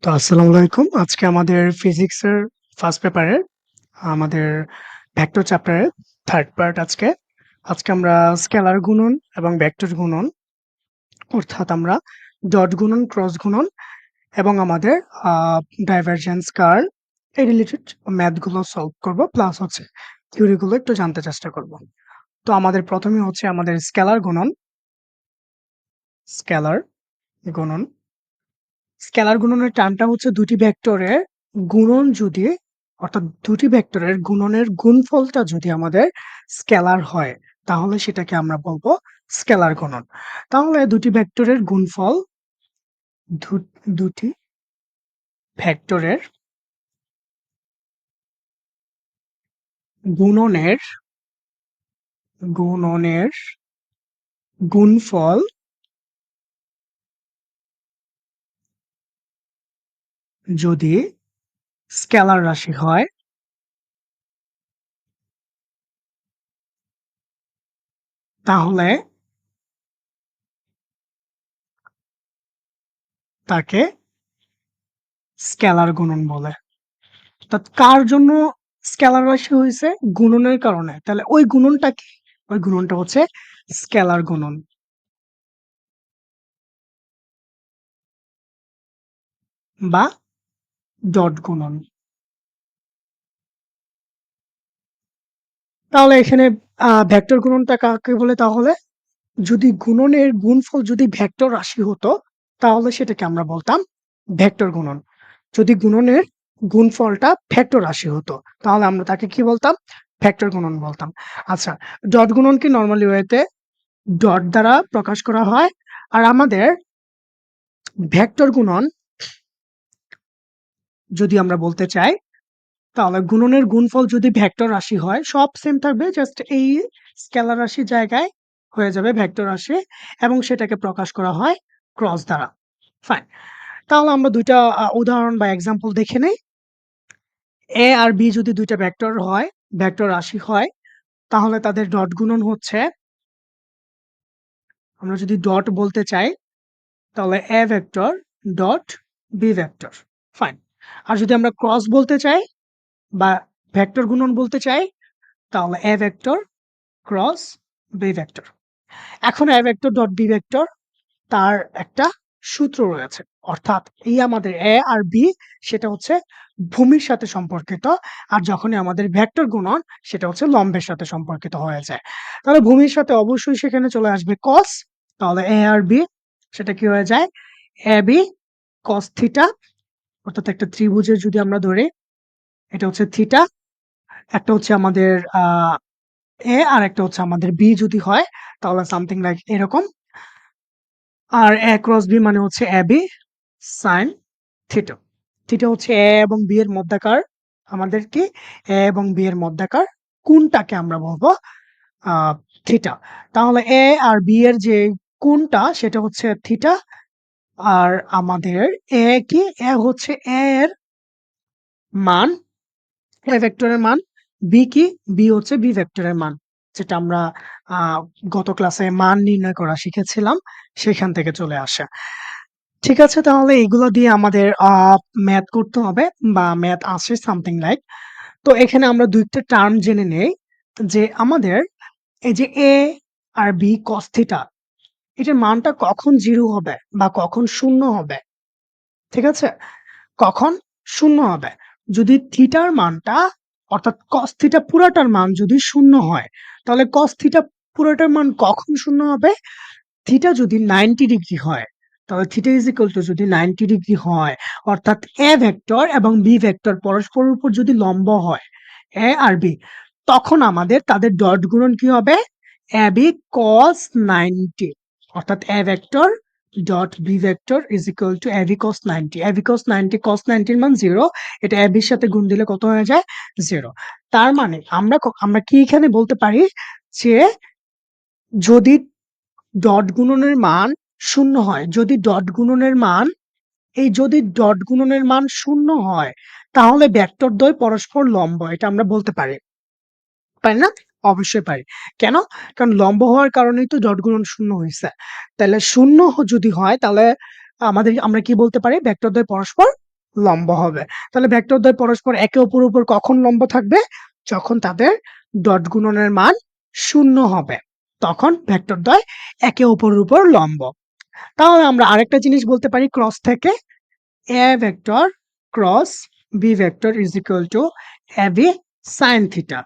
তো আসসালামু আলাইকুম। আজকে আমাদের ফিজিক্সের ফার্স্ট পেপারের আমাদের ভেক্টর চ্যাপ্টারের 3rd পার্ট আজকে। আজকে আমরা স্কেলার গুণন এবং ভেক্টর গুণন অর্থাৎ আমরা ডট গুণন, ক্রস গুণন এবং আমাদের আ ডাইভারজেন্স কার্ল এই রিলেটেড ম্যাথ গুলো সলভ করব। প্লাস হচ্ছে থিওরি গুলো একটু জানতে চেষ্টা করব। তো আমাদের ১ম এ হচ্ছে আমাদের স্কেলার গুণন। স্কেলার গুণন। স্কেলার গুণনের টার্মটা হচ্ছে দুটি ভেক্টরের গুণন যদি অর্থাৎ দুটি ভেক্টরের গুণনের গুণফলটা যদি আমাদের স্কেলার হয় তাহলে সেটাকে আমরা বলবো স্কেলার গুণন। তাহলে দুটি ভেক্টরের গুণফল দুটি ভেক্টরের গুণনের গুণনের গুণফল যদি স্কেলার রাশি হয় তাহলে তাকে স্কেলার গুণন বলে। অর্থাৎ কার জন্য স্কেলার রাশি হয়েছে? গুণনের কারণে। তাহলে ওই গুণনটা কি? ওই গুণনটা হচ্ছে স্কেলার গুণন বা ডট গুণন। তাহলে এখানে ভেক্টর গুণনটা কাকে বলে তাহলে? যদি গুণনের গুণফল যদি ভেক্টর রাশি হতো তাহলে সেটাকে আমরা বলতাম ভেক্টর গুণন। যদি গুণনের গুণফলটা ভেক্টর রাশি হতো তাহলে আমরা তাকে কি বলতাম? ভেক্টর গুণন বলতাম। আচ্ছা, ডট গুণনকে নরমালি ওয়েতে ডট দ্বারা প্রকাশ করা হয়। আর আমাদের ভেক্টর গুণন যদি আমরা বলতে চাই তাহলে গুণনের গুণফল যদি ভেক্টর রাশি হয় সব সেম থাকবে, জাস্ট এই স্কেলার রাশির জায়গায় হয়ে যাবে ভেক্টর রাশি এবং সেটাকে প্রকাশ করা হয় ক্রস দ্বারা। ফাইন। তাহলে আমরা ২ টা উদাহরণ বা এক্সাম্পল দেখে নেই। A আর B যদি ২ টা ভেক্টর হয়, ভেক্টর রাশি হয় তাহলে তাদের ডট গুণন হচ্ছে, আমরা যদি ডট বলতে চাই তাহলে A vector dot B vector. Fine. আর যদি আমরা ক্রস বলতে চাই বা ভেক্টর গুণন বলতে চাই তাহলে A vector cross B vector. এখন A vector dot B vector তার একটা সূত্র রয়েছে। অর্থাৎ এই আমাদের A আর B সেটা হচ্ছে ভূমির সাথে সম্পর্কিত। আর যখনই আমাদের ভেক্টর গুণন সেটা হচ্ছে লম্বের সাথে সম্পর্কিত হয়ে যায়। তাহলে ভূমির সাথে অবশ্যই সেখানে চলে আসবে cos। তাহলে A আর B সেটা কি হয়ে যায়? AB cos থিটা, অর্থাৎ একটা ত্রিভুজের যদি আমরা ধরি এটা হচ্ছে থিটা, একটা হচ্ছে আমাদের আ A আর একটা হচ্ছে আমাদের B যদি হয় তাহলে সামথিং লাইক এরকম। আর A ক্রস B মানে হচ্ছে AB sin থিটা। থিটা হচ্ছে A এবং B এর মধ্যকার আমাদের কি A এবং B এর মধ্যকার কোণটাকে আমরা বলবো আ থিটা। তাহলে A আর B এর যে কোণটা সেটা হচ্ছে থিটা। আর আমাদের A কি? A হচ্ছে A এর মান, A ভেক্টরের মান। B কি? B হচ্ছে B ভেক্টরের মান। যেটা আমরা আ গত ক্লাসে মান নির্ণয় করা শিখেছিলাম, সেখান থেকে চলে আসা। ঠিক আছে, তাহলে এগুলো দিয়ে আমাদের ম্যাথ করতে হবে বা ম্যাথ আসে সামথিং লাইক। তো এখানে আমরা ২ টা টার্ম জেনে নেই যে আমাদের এই যে A আর B cos θ এটার মানটা কখন 0 হবে বা কখন 0 হবে? ঠিক আছে? কখন 0 হবে? যদি থিটার মানটা অর্থাৎ cos θ পুরাটার মান যদি 0 হয়, তাহলে cos θ পুরাটার মান কখন 0 হবে? থিটা যদি 90 ডিগ্রি হয়, তাহলে থিটা ইজ ইকুয়াল টু যদি 90 ডিগ্রি হয় অর্থাৎ A ভেক্টর এবং B ভেক্টর পরস্পরের উপর যদি লম্ব হয় A আর B, তখন আমাদের তাদের ডট গুণন কি হবে? AB cos 90, অর্থাৎ A vector dot B vector is equal two AB cos 90। AB cos 90, cos 90 এর মান 0, এটা AB এর সাথে গুণ দিলে কত হয়ে যায়? 0। তার মানে আমরা কি এখানে বলতে পারি যে যদি ডট গুণনের মান 0 হয়, যদি ডট গুণনের মান যদি ডট গুণনের মান 0 হয়, তাহলে ভেক্টরদ্বয় পরস্পর লম্ব। এটা আমরা বলতে পারি। পারি না? অবশ্যই পারি। কেন? কারণ লম্ব হওয়ার কারণেই তো ডট গুণন 0 হইছে। তাহলে 0 যদি হয় তাহলে আমরা কি বলতে পারি? ভেক্টরদ্বয় পরস্পর লম্ব হবে। তাহলে ভেক্টরদ্বয় পরস্পর একে অপরের উপর কখন লম্ব থাকবে? যখন তাদের ডট গুণনের মান 0 হবে। তখন ভেক্টরদ্বয় একে অপরের উপর লম্ব। তাহলে আমরা আরেকটা জিনিস বলতে পারি ক্রস থেকে, A vector cross B vector is equal two AB sin theta.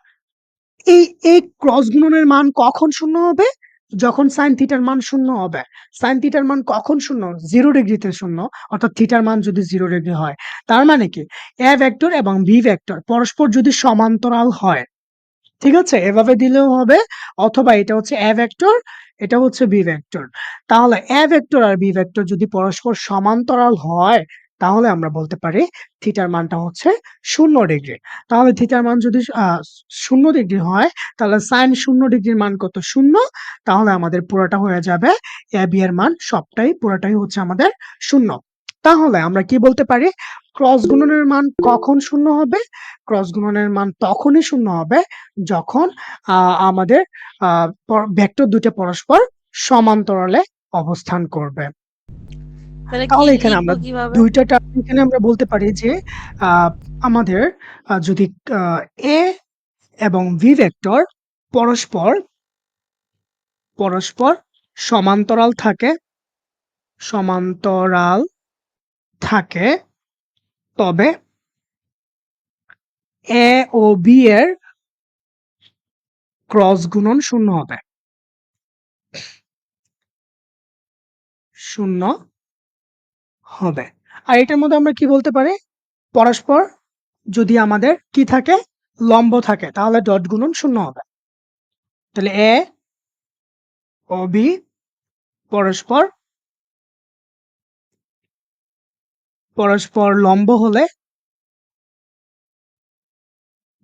এই ক্রস গুণনের মান কখন 0 হবে? যখন sin থিটার মান 0 হবে। sin থিটার মান কখন 0? 0 ডিগ্রিতে 0, অর্থাৎ থিটার মান যদি 0 ডিগ্রি হয়। তার মানে কি? A ভেক্টর এবং B ভেক্টর পরস্পর যদি সমান্তরাল হয়, ঠিক আছে? এভাবে দিলেও হবে, অথবা এটা হচ্ছে A ভেক্টর, এটা হচ্ছে B ভেক্টর। তাহলে A ভেক্টর আর B ভেক্টর যদি পরস্পর সমান্তরাল হয়, তাহলে আমরা বলতে পারি থিটার মানটা হচ্ছে 0 ডিগ্রি। তাহলে থিটার মান যদি 0 ডিগ্রি হয়, তাহলে sin 0 ডিগ্রির মান কত? 0। তাহলে আমাদের পুরোটা হয়ে যাবে AB এর মান পুরোটাই হচ্ছে আমাদের 0। তাহলে আমরা কি বলতে পারি? ক্রস গুণনের মান কখন 0 হবে? ক্রস গুণনের মান তখনই 0 হবে যখন আমাদের ভেক্টর দুইটা পরস্পর সমান্তরালে অবস্থান করবে। তাহলে কি তাহলে এখানে লিখবো আমরা কিভাবে? দুইটা টার্ম এখানে আমরা বলতে পারি যে আমাদের যদি A এবং B ভেক্টর পরস্পর পরস্পর সমান্তরাল থাকে সমান্তরাল থাকে তবে A ও B এর ক্রস গুণন 0 হবে। 0 হবে। আর এটার মধ্যে আমরা কি বলতে পারি? পরস্পর যদি আমাদের কি থাকে? লম্ব থাকে, তাহলে ডট গুণন 0 হবে। তাহলে A ও B পরস্পর পরস্পর লম্ব হলে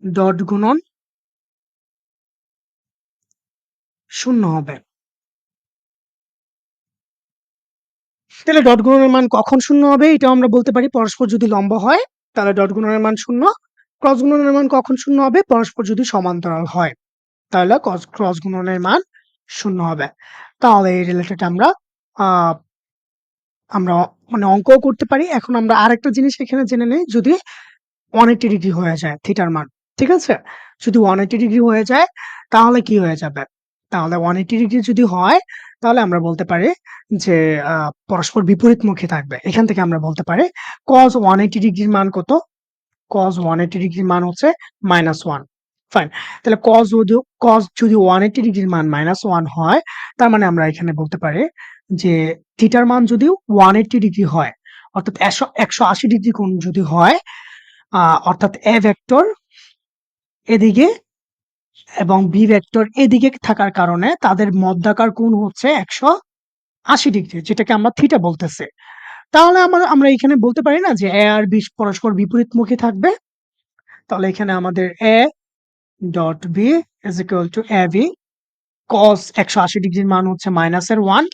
ডট গুণন 0 হবে। তাহলে ডট গুণনের মান কখন 0 হবে? এটাও আমরা বলতে পারি পরস্পর যদি লম্ব হয়, তাহলে ডট গুণনের মান 0। ক্রস গুণনের মান কখন 0 হবে? পরস্পর যদি সমান্তরাল হয়, তাহলে ক্রস গুণনের মান 0 হবে। তাহলে এই রিলেটেড আমরা আ আমরা মানে অঙ্কও করতে পারি। এখন আমরা আরেকটা জিনিস এখানে জেনে নেই, যদি 180 ডিগ্রি হয়ে যায় থিটার মান, ঠিক আছে? যদি 180 ডিগ্রি হয়ে যায়, তাহলে কি হয়ে যাবে? তাহলে 180 ডিগ্রি যদি হয়, তাহলে আমরা বলতে পারি যে পরস্পর বিপরীতমুখী থাকবে। এখান থেকে আমরা বলতে পারি cos 180 ডিগ্রির মান কত? cos 180 ডিগ্রির মান হচ্ছে -1। ফাইন। তাহলে cos যদি 180 ডিগ্রির মান -1 হয়, তার মানে আমরা এখানে বলতে পারি যে থিটার মান যদি 180 ডিগ্রি হয়, অর্থাৎ 180 ডিগ্রি কোণ যদি হয়, অর্থাৎ A ভেক্টর এদিকে এবং B ভেক্টর এদিকে থাকার কারণে তাদের মধ্যাকার কোণ হচ্ছে 180 ডিগ্রি, যেটাকে আমরা থিটা বলতেছি। তাহলে আমরা এখানে বলতে পারি না যে A আর B পরস্পর বিপরীতমুখী থাকবে? তাহলে এখানে আমাদের A dot B is equal two AB cos 180 ডিগ্রির মান হচ্ছে -1,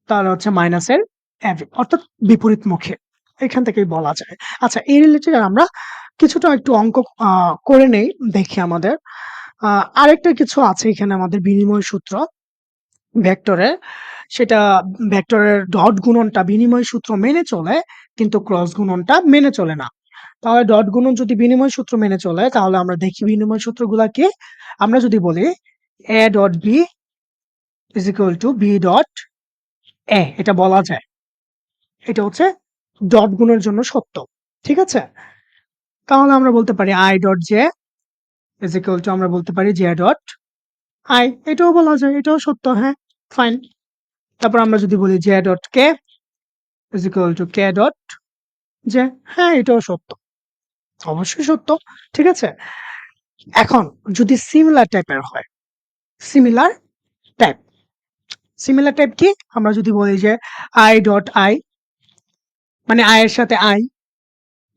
তাহলে হচ্ছে মাইনাসের AB, অর্থাৎ বিপরীতমুখী। এখান থেকেই বলা যায়। আচ্ছা, এই রিলেটেড আমরা কিছুটা একটু অঙ্ক করে নেই, দেখি আমাদের। আরেকটা কিছু আছে এখানে আমাদের বিনিময় সূত্র ভেক্টরের, সেটা ভেক্টরের ডট গুণনটা বিনিময় সূত্র মেনে চলে, কিন্তু ক্রস গুণনটা মেনে চলে না। তাহলে ডট গুণন যদি বিনিময় সূত্র মেনে চলে, তাহলে আমরা দেখি বিনিময় সূত্রগুলা কি। আমরা যদি বলি A dot B is equal two B dot A, এটা বলা যায়। এটা হচ্ছে ডট গুণের জন্য সত্য, ঠিক আছে? তাহলে আমরা বলতে পারি I dot J is equal two, আমরা বলতে পারি J ডট I, এটাও বলা যায়, এটাও সত্য। হ্যাঁ, ফাইন। তারপর আমরা যদি বলি J dot K is equal two K dot J, হ্যাঁ, এটাও সত্য, অবশ্যই সত্য, ঠিক আছে? এখন যদি সিমিলার টাইপের হয়, সিমিলার টাইপ সিমিলার টাইপ কি? আমরা যদি বলি যে I ডট I, মানে I এর সাথে I,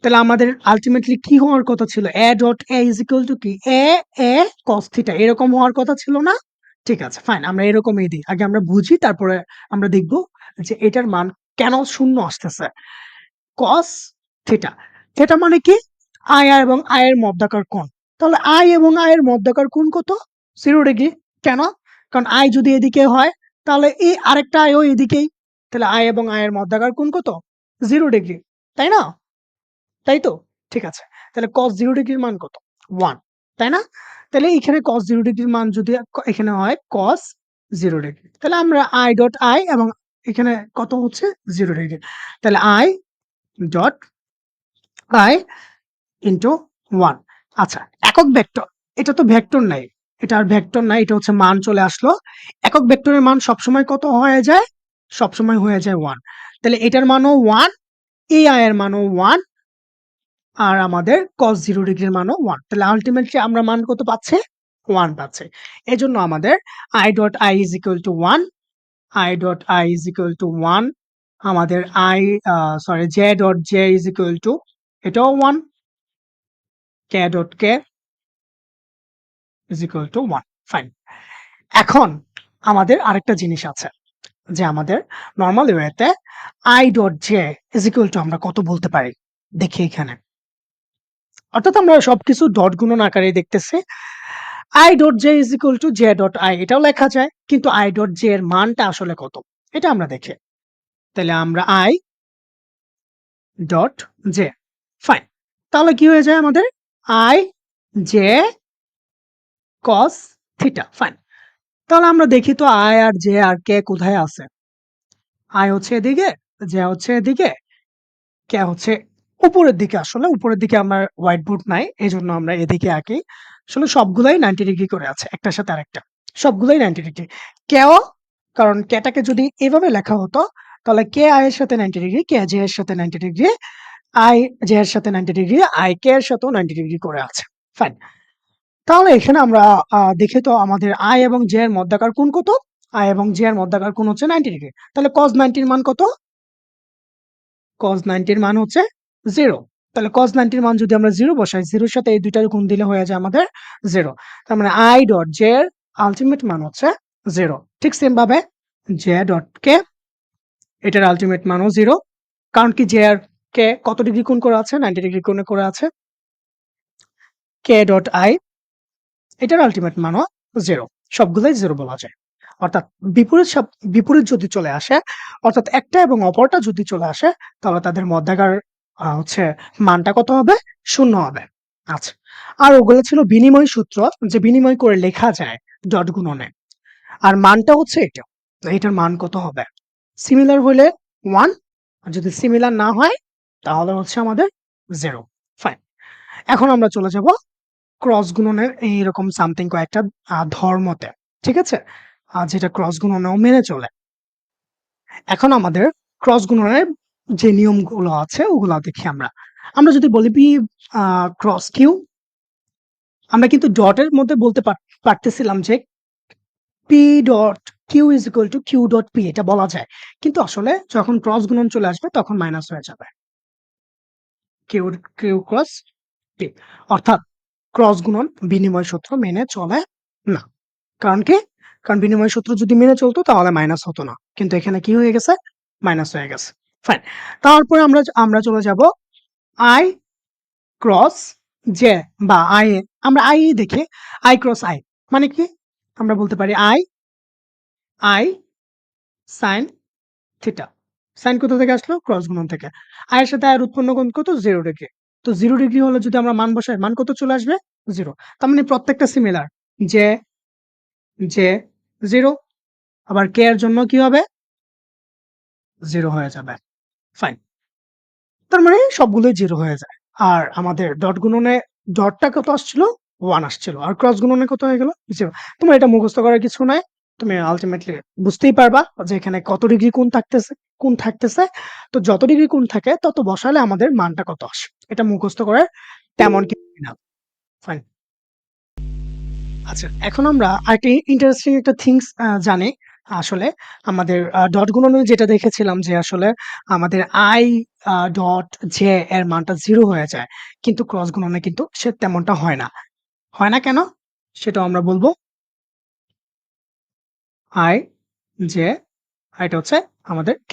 তাহলে আমাদের আলটিমেটলি কি হওয়ার কথা ছিল? A dot A is equal two কি? A cos থিটা, এরকম হওয়ার কথা ছিল না? ঠিক আছে, ফাইন, আমরা এরকমই দিই। আগে আমরা বুঝি, তারপরে আমরা দেখব যে এটার মান কেন 0 আসতেছে। cos থিটা, থিটা মানে কি? I এবং I এর মধ্যাকার কোণ। তাহলে I এবং I এর মধ্যাকার কোণ কত? 0 ডিগ্রি। কেন? কারণ I যদি এদিকে হয়, তাহলে এই আরেকটা I ও এদিকেই। তাহলে I এবং I এর মধ্যাকার কোণ কত? 0 ডিগ্রি, তাই না? তাই তো? ঠিক আছে। তাহলে cos 0 ডিগ্রির মান কত? 1, তাই না? তাহলে এখানে cos 0 ডিগ্রির মান যদি এখানে হয় cos 0 ডিগ্রি। তাহলে আমরা i ডট i এবং এখানে কত হচ্ছে 0 ডিগ্রি। তাহলে i ডট i ইনটু 1। আচ্ছা, একক ভেক্টর। এটা তো ভেক্টর নাই। এটা আর ভেক্টর নাই। এটা হচ্ছে মান চলে আসলো। একক ভেক্টরের মান সবসময় কত হয়ে যায়? সবসময় হয়ে যায় 1। তাহলে এটার মানও 1, এই i এর মানও 1 আর আমাদের cos 0 ডিগ্রির মানও 1। তাহলে আল্টিমেটলি আমরা মান কত পাচ্ছি? 1 পাচ্ছি। এজন্য আমাদের i dot i is equal to 1, i dot i is equal to 1, আমাদের j dot j is equal to এটাও 1, k dot k is equal to 1. Fine. এখন আমাদের আরেকটা জিনিস আছে যে আমাদের নরমাল ওয়েতে i dot j is equal to আমরা কত বলতে পারি? দেখি এখানে। অর্থাৎ আমরা সবকিছু ডট গুণন আকারে দেখতেছি। i dot j is equal to j dot i এটাও লেখা যায়। কিন্তু i ডট j এর মানটা আসলে কত? এটা আমরা দেখি। তাহলে আমরা i ডট j ফাইন। তাহলে কি হয়ে যায় আমাদের? i j cos theta fine. তাহলে আমরা দেখি তো i R j R k কোথায় আছে? i হচ্ছে এদিকে, j হচ্ছে এদিকে, k হচ্ছে উপরের দিকে। আসলে উপরের দিকে আমার হোয়াইট বোর্ড নাই। এজন্য আমরা এদিকে আঁকি। আসলে সবগুলাই 90 ডিগ্রি করে আছে একটার সাথে আরেকটা। সবগুলাই 90 ডিগ্রি। কেও কারণ k টাকে যদি এভাবে লেখা হতো তাহলে k i এর সাথে 90 ডিগ্রি, k j এর সাথে 90 ডিগ্রি, i j এর সাথে 90 ডিগ্রি, i k এর সাথেও 90 ডিগ্রি করে আছে। ফাইন। তাহলে এখানে আমরা দেখি তো আমাদের i এবং j এর মধ্যকার কোণ কত? i এবং j এর মধ্যকার কোণ হচ্ছে 90 ডিগ্রি। তাহলে cos 90 এর মান কত? cos 90 এর মান হচ্ছে 0। তাহলে cos 90 এর মান যদি আমরা 0 বসাই, 0 এর সাথে এই দুইটার গুণ দিলে হয়ে যায় আমাদের 0। তার মানে i ডট j এর আল্টিমেট মান হচ্ছে 0। ঠিক সেম ভাবে j ডট k এটার আল্টিমেট মানও 0। কারণ কি j আর k কত ডিগ্রি কোণ করে আছে? 90 ডিগ্রি কোণে করে আছে। k ডট i এটার আল্টিমেট মানও 0। সবগুলাই 0 বলা যায়। অর্থাৎ বিপরীত যদি চলে আসে, অর্থাৎ একটা এবং অপরটা যদি চলে আসে, তাহলে তাদের মধ্যকার হচ্ছে মানটা কত হবে? 0 হবে। আচ্ছা। আর ওগুলো ছিল বিনিময় সূত্র, যে বিনিময় করে লেখা যায় ডট গুণনে। আর মানটা হচ্ছে এটা। তো এটার মান কত হবে? সিমিলার হলে 1, আর যদি সিমিলার না হয় তাহলে হচ্ছে আমাদের 0। ফাইন। এখন আমরা চলে যাব ক্রস গুণনের এইরকম সামথিং কয়েকটা ধর্মতে। ঠিক আছে? যেটা ক্রস গুণনেও মেনে চলে। এখন আমাদের ক্রস গুণনের যে নিয়মগুলো আছে ওগুলা দেখি আমরা। আমরা যদি বলি p ক্রস q, আমরা কিন্তু ডটের মধ্যে বলতে পারতেছিলাম যে p dot q is equal to q dot p এটা বলা যায়। কিন্তু আসলে যখন ক্রস গুণন চলে আসবে তখন মাইনাস হয়ে যাবে। q ক্রস p, অর্থাৎ ক্রস গুণন বিনিময় সূত্র মেনে চলে না। কারণ কি? কারণ বিনিময় সূত্র যদি মেনে চলতো তাহলে মাইনাস হতো না। কিন্তু এখানে কি হয়ে গেছে? মাইনাস হয়ে গেছে। ফাইন। তারপরে আমরা চলে যাব i ক্রস j বা i এ আমরা i দেখি i ক্রস i মানে কি? আমরা বলতে পারি i sin থিটা। সাইন কোথা থেকে আসলো? ক্রস গুণন থেকে। i এর সাথে i এর উৎপন্ন কোণ কত? 0 ডিগ্রি। তো 0 ডিগ্রি হলে যদি আমরা মান বসাই, মান কত চলে আসবে? 0। তার মানে প্রত্যেকটা সিমিলার। j 0, আবার k এর জন্য কি হবে? 0 হয়ে যাবে। ফাইন। তার মানে সবগুলোই 0 হয়ে যায়। আর আমাদের ডট গুণনে ডটটা কত আসছিল? 1 আসছিল। আর ক্রস গুণনে কত হয়ে গেল? 0। তোমার এটা মুখস্থ করার কিছু নাই। তুমি আল্টিমেটলি বুঝতেই পারবা যে এখানে কত ডিগ্রি কোণ থাকতেছে। তো যত ডিগ্রি কোণ থাকে তত বসালে আমাদের মানটা কত আসে। এটা মুখস্থ করার তেমন কিছু না। ফাইন। আচ্ছা, এখন আমরা আরেকটা ইন্টারেস্টিং একটা থিংস জানি। আসলে আমাদের ডট গুণনে যেটা দেখেছিলাম যে আসলে আমাদের i ডট j এর মানটা 0 হয়ে যায়। কিন্তু ক্রস গুণনে কিন্তু তেমনটা হয় না। হয় না কেন? সেটাও আমরা বলব। i j এটা হচ্ছে আমাদের k।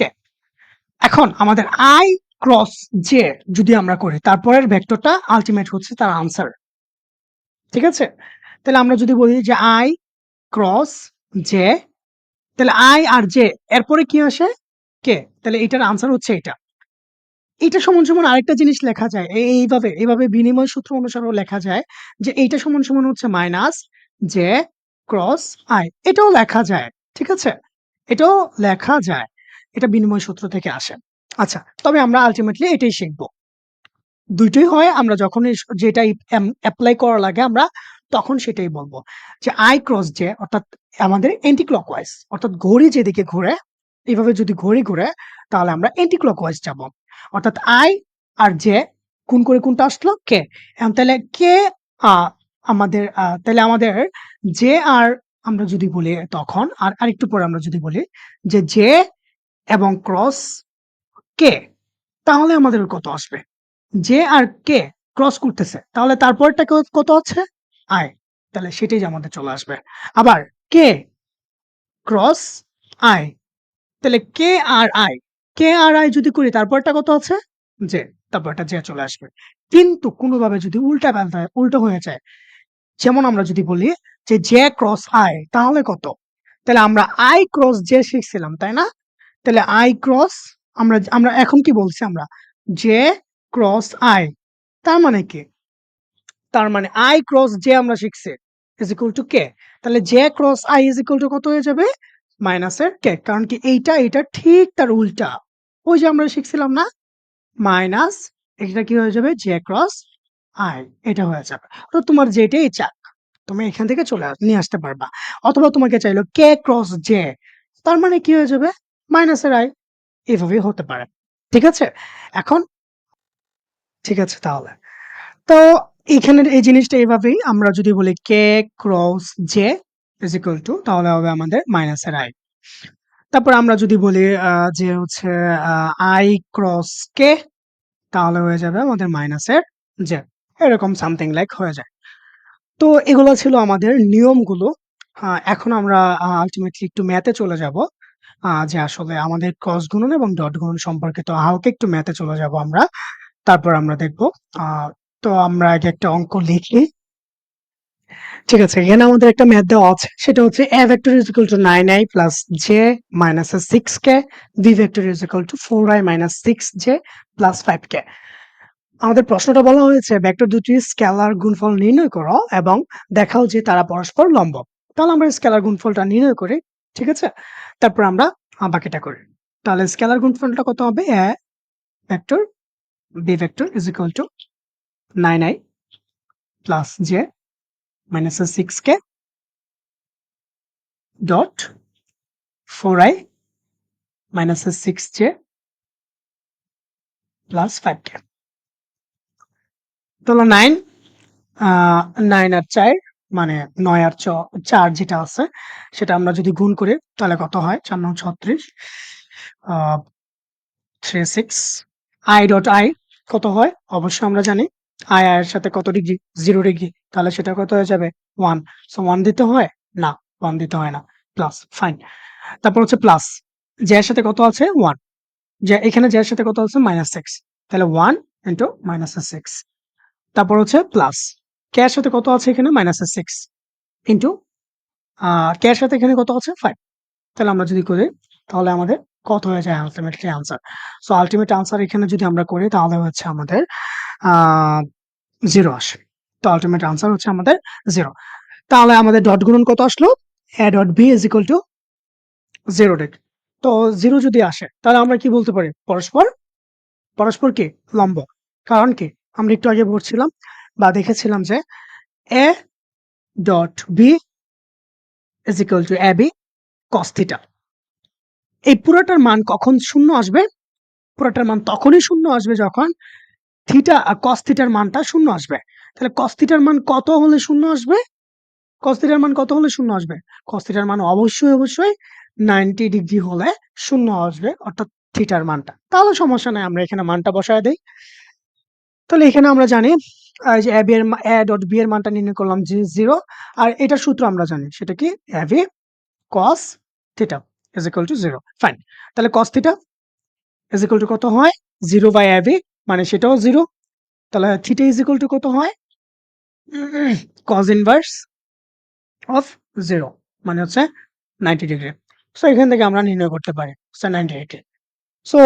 এখন আমাদের i ক্রস j যদি আমরা করি, তারপরের ভেক্টরটা আল্টিমেট হচ্ছে তার আনসার। ঠিক আছে? তাহলে আমরা যদি বলি যে i ক্রস j, তাহলে i আর j এরপরে কি আসে? k। তাহলে এটার আনসার হচ্ছে এটা। এইটা সমান সমান আরেকটা জিনিস লেখা যায় এইভাবে বিনিময় সূত্র অনুসারেও লেখা যায় যে এইটা সমান সমান হচ্ছে মাইনাস জে ক্রস আই, এটাও লেখা যায়, ঠিক আছে, এটাও লেখা যায়, এটা বিনিময় সূত্র থেকে আসে। আচ্ছা, তবে আমরা আলটিমেটলি এটাই শিখবো, দুইটাই হয়, আমরা যখন যেটাই অ্যাপ্লাই করা লাগে আমরা তখন সেটাই বলবো যে আই ক্রস জে, অর্থাৎ আমাদের এন্টি ক্লকওয়াইজ, অর্থাৎ ঘড়ি যেদিকে ঘুরে, এইভাবে যদি ঘড়ি ঘুরে তাহলে আমরা এন্টি ক্লকওয়াইজ যাব, অর্থাৎ আই আর জে গুণ করে কোনটা আসলো কে, তাহলে কে তাহলে আমাদের জে আর আমরা যদি বলি তখন আর আরেকটু পরে আমরা যদি বলি যে জে এবং ক্রস কে, তাহলে আমাদের কত আসবে, জে আর কে ক্রস করতেছে, তাহলে তারপরটা কত আছে আই, তাহলে সেটাই যে আমাদের চলে আসবে। আবার কে ক্রস আই, তাহলে কে আর আই যদি করি তারপরটা কত আছে জে, তারপরটা জে চলে আসবে। কিন্তু কোনোভাবে যদি উল্টো হয়ে যায়, যেমন আমরা যদি বলি যে জে ক্রস আই তাহলে কত, তাহলে আমরা আই ক্রস জে শিখছিলাম তাই না, তাহলে আই ক্রস আমরা আমরা এখন কি বলছি, আমরা জে ক্রস আই, তার মানে কি, তার মানে আই ক্রস জে আমরা শিখছি ইজ ইকুয়াল টু কে, তাহলে J cross I is equal to কত হয়ে যাবে মাইনাসের কে, কারণ কি এটা ঠিক তার উল্টা, ওই যে আমরা শিখছিলাম না মাইনাস, এটা কি হয়ে যাবে জে ক্রস আই, এটা হয়ে যাবে। তো তোমার যেটাই চাক তুমি এখান থেকে নিয়ে আসতে পারবা, অথবা তোমাকে চাইলো কে ক্রস জে, তার মানে কি হয়ে যাবে মাইনাসের আই, এভাবেই হতে পারে, ঠিক আছে। এখন ঠিক আছে, তাহলে তো এখানের এই জিনিসটা এভাবেই, আমরা যদি বলি K cross J is equal to, তাহলে হবে আমাদের মাইনাসের আই। তারপর আমরা যদি বলি যে হচ্ছে আই ক্রস কে, তাহলে হয়ে যাবে আমাদের মাইনাসের জে, এরকম সামথিং লাইক হয়ে যায়। তো এগুলো ছিল আমাদের নিয়মগুলো। এখন আমরা আলটিমেটলি একটু ম্যাথে চলে যাব, যে আসলে আমাদের ক্রস গুণন এবং ডট গুণন সম্পর্কিত হালকা একটু ম্যাথে চলে যাব আমরা, তারপর আমরা দেখব। তো আমরা আগে একটা অঙ্ক লিখি। ঠিক আছে, এখানে আমাদের একটা ম্যাথ দেওয়া আছে, সেটা হচ্ছে a vector is equal to 9i plus j minus 6k, b vector is equal to 4i minus 6j plus 5k। আমাদের প্রশ্নটা বলা হয়েছে ভেক্টর দুটির স্কেলার গুণফল নির্ণয় করো এবং দেখাও যে তারা পরস্পর লম্ব। তাহলে আমরা স্কেলার গুণফলটা নির্ণয় করি, ঠিক আছে, তারপর আমরা বাকিটা করি। তাহলে স্কেলার গুণফলটা কত হবে, a vector b vector is equal to 9i plus j minus 6k dot 4i minus 6j plus 5k। তাহলে 9 আর 4 মানে 9 আর 4 যেটা আছে সেটা আমরা যদি গুণ করি তাহলে কত হয়, 4 9 36, 36 i ডট i কত হয়, অবশ্যই আমরা জানি i এর সাথে কত ডিগ্রি 0 ডিগ্রি, তাহলে সেটা কত হয়ে যাবে 1, সো 1 দিতে হয় না, 1 দিতে হয় না, প্লাস ফাইন। তারপর হচ্ছে প্লাস j এর সাথে কত আছে 1, যে এখানে j এর সাথে কত আছে -6, তাহলে 1 ইনটু -6, তারপর হচ্ছে প্লাস কে এর সাথে কত আছে এখানে -6 ইনটু কে এর সাথে এখানে কত আছে 5, তাহলে আমরা যদি করি তাহলে আমাদের কত হয়ে যায় ultimately answer. So ultimate answer এখানে যদি আমরা করি তাহলে হচ্ছে আমাদের 0 আসে। তো আলটিমেট আনসার হচ্ছে আমাদের 0। তাহলে আমাদের ডট গুণন কত আসলো, a dot b is equal two 0 degree. তো 0 যদি আসে তাহলে আমরা কি বলতে পারি, পরস্পর কি লম্ব। কারণ কি আমরা একটু আগে পড়ছিলাম বা দেখেছিলাম যে a dot b is equal two ab cos theta. এই পুরোটার মান কখন শূন্য আসবে, পুরোটার মান তখনই শূন্য আসবে যখন থিটা cos থিটার মানটা শূন্য আসবে। তাহলে cos থিটার মান কত হলে শূন্য আসবে, cos থিটার মান কত হলে শূন্য আসবে, cos থিটার মান অবশ্যই 90 ডিগ্রি হলে শূন্য আসবে, অর্থাৎ থিটার মানটা। তাহলে সমস্যা নাই, আমরা এখানে মানটা বসায় দেই। তাহলে এখানে আমরা জানি যে a ডট b এর মানটা নির্ণয় করলাম যে 0, আর এটার সূত্র আমরা জানি সেটা কি ab cos theta is equal two 0, fine. তাহলে cos theta is equal to কত হয় 0 বাই ab, মানে সেটাও 0, তাহলে থিটা ইজ ইকুয়াল টু কত হয় cos ইনভার্স অফ 0, মানে হচ্ছে 90 ডিগ্রি। সো এখান থেকে আমরা নির্ণয় করতে পারি 90 ডিগ্রি। সো